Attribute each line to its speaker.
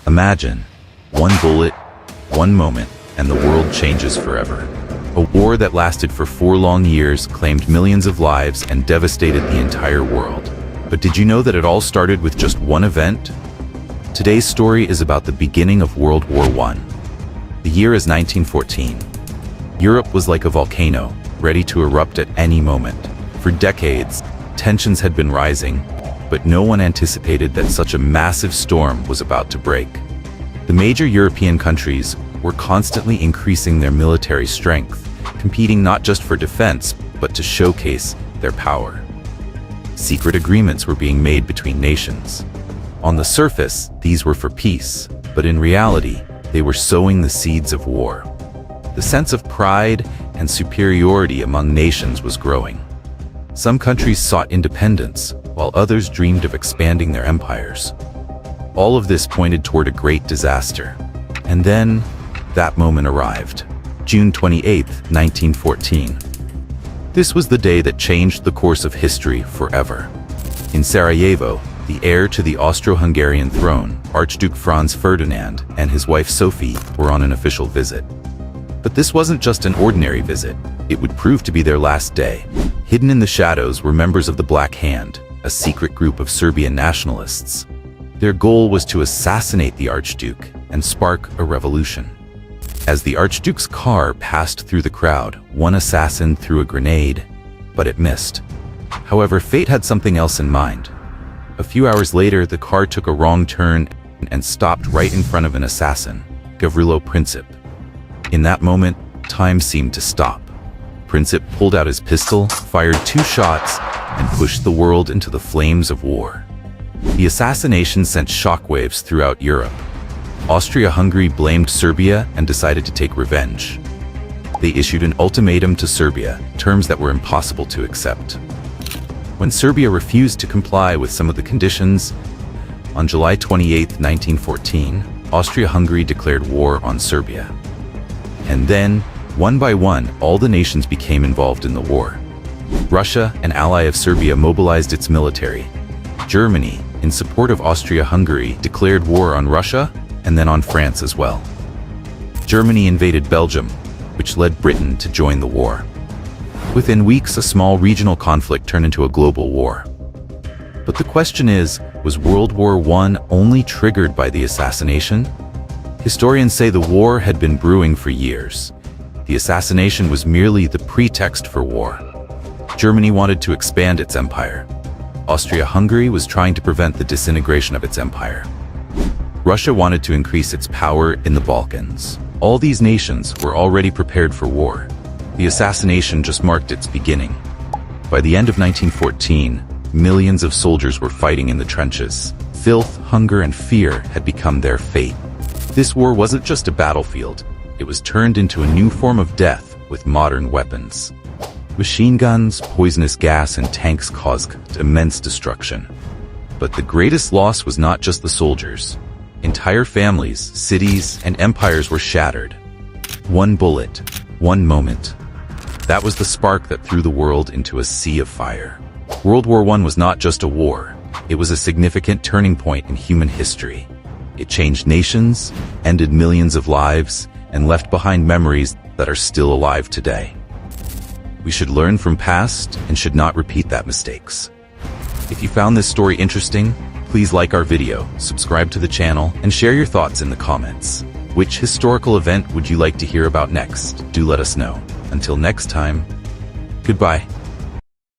Speaker 1: Imagine, one bullet, one moment, and the world changes forever. A war that lasted for 4 long years claimed millions of lives and devastated the entire world. But did you know that it all started with just one event? Today's story is about the beginning of World War I. The year is 1914. Europe was like a volcano, ready to erupt at any moment. For decades, tensions had been rising, but no one anticipated that such a massive storm was about to break. The major European countries were constantly increasing their military strength, competing not just for defense, but to showcase their power. Secret agreements were being made between nations. On the surface, these were for peace, but in reality, they were sowing the seeds of war. The sense of pride and superiority among nations was growing. Some countries sought independence, while others dreamed of expanding their empires. All of this pointed toward a great disaster. And then, that moment arrived. June 28, 1914. This was the day that changed the course of history forever. In Sarajevo, the heir to the Austro-Hungarian throne, Archduke Franz Ferdinand, and his wife Sophie were on an official visit. But this wasn't just an ordinary visit. It would prove to be their last day. Hidden in the shadows were members of the Black Hand, a secret group of Serbian nationalists. Their goal was to assassinate the Archduke and spark a revolution. As the Archduke's car passed through the crowd, one assassin threw a grenade, but it missed. However, fate had something else in mind. A few hours later, the car took a wrong turn and stopped right in front of an assassin, Gavrilo Princip. In that moment, time seemed to stop. Princip pulled out his pistol, fired 2 shots, and pushed the world into the flames of war. The assassination sent shockwaves throughout Europe. Austria-Hungary blamed Serbia and decided to take revenge. They issued an ultimatum to Serbia, terms that were impossible to accept. When Serbia refused to comply with some of the conditions, on July 28, 1914, Austria-Hungary declared war on Serbia. And then, one by one, all the nations became involved in the war. Russia, an ally of Serbia, mobilized its military. Germany, in support of Austria-Hungary, declared war on Russia and then on France as well. Germany invaded Belgium, which led Britain to join the war. Within weeks, a small regional conflict turned into a global war. But the question is, was World War I only triggered by the assassination? Historians say the war had been brewing for years. The assassination was merely the pretext for war. Germany wanted to expand its empire. Austria-Hungary was trying to prevent the disintegration of its empire. Russia wanted to increase its power in the Balkans. All these nations were already prepared for war. The assassination just marked its beginning. By the end of 1914, millions of soldiers were fighting in the trenches. Filth, hunger, and fear had become their fate. This war wasn't just a battlefield. It was turned into a new form of death with modern weapons. Machine guns, poisonous gas, and tanks caused immense destruction. But the greatest loss was not just the soldiers. Entire families, cities, and empires were shattered. One bullet, one moment. That was the spark that threw the world into a sea of fire. World War I was not just a war. It was a significant turning point in human history. It changed nations, ended millions of lives, and left behind memories that are still alive today. We should learn from past and should not repeat that mistakes. If you found this story interesting, please like our video, subscribe to the channel, and share your thoughts in the comments. Which historical event would you like to hear about next? Do let us know. Until next time, goodbye.